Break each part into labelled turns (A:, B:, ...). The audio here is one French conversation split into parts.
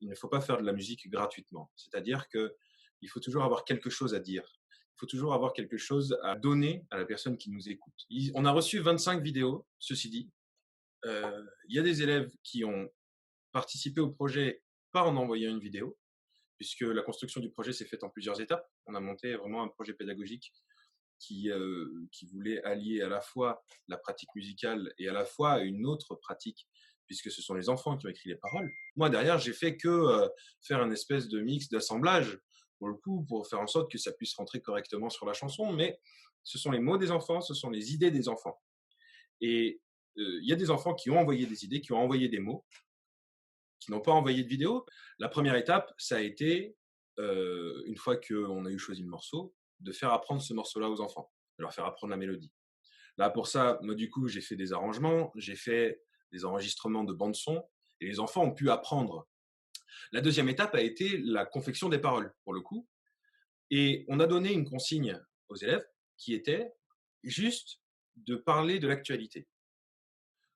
A: il ne faut pas faire de la musique gratuitement. C'est-à-dire qu'il faut toujours avoir quelque chose à dire. Il faut toujours avoir quelque chose à donner à la personne qui nous écoute. On a reçu 25 vidéos, ceci dit. Il y a des élèves qui ont participé au projet pas en envoyant une vidéo, puisque la construction du projet s'est faite en plusieurs étapes. On a monté vraiment un projet pédagogique qui voulait allier à la fois la pratique musicale et à la fois une autre pratique, puisque ce sont les enfants qui ont écrit les paroles. Moi, derrière, j'ai fait que faire une espèce de mix d'assemblage, pour le coup, pour faire en sorte que ça puisse rentrer correctement sur la chanson, mais ce sont les mots des enfants, ce sont les idées des enfants. Et il y a des enfants qui ont envoyé des idées, qui ont envoyé des mots, qui n'ont pas envoyé de vidéo. La première étape, ça a été, une fois qu'on a eu choisi le morceau, de faire apprendre ce morceau-là aux enfants, de leur faire apprendre la mélodie. Là, pour ça, moi, du coup, j'ai fait des arrangements, j'ai fait des enregistrements de bande son, et les enfants ont pu apprendre. La deuxième étape a été la confection des paroles, pour le coup, et on a donné une consigne aux élèves qui était juste de parler de l'actualité.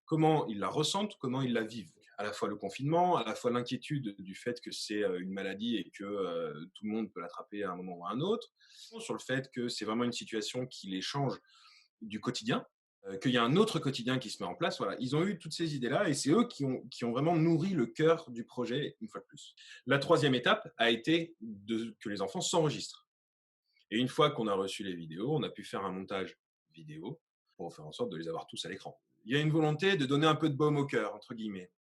A: Comment ils la ressentent, comment ils la vivent. À la fois le confinement, à la fois l'inquiétude du fait que c'est une maladie et que tout le monde peut l'attraper à un moment ou à un autre, sur le fait que c'est vraiment une situation qui les change du quotidien, qu'il y a un autre quotidien qui se met en place. Voilà. Ils ont eu toutes ces idées-là et c'est eux qui ont vraiment nourri le cœur du projet, une fois de plus. La troisième étape a été que les enfants s'enregistrent. Et une fois qu'on a reçu les vidéos, on a pu faire un montage vidéo pour faire en sorte de les avoir tous à l'écran. Il y a une volonté de donner un peu de baume au cœur, entre guillemets.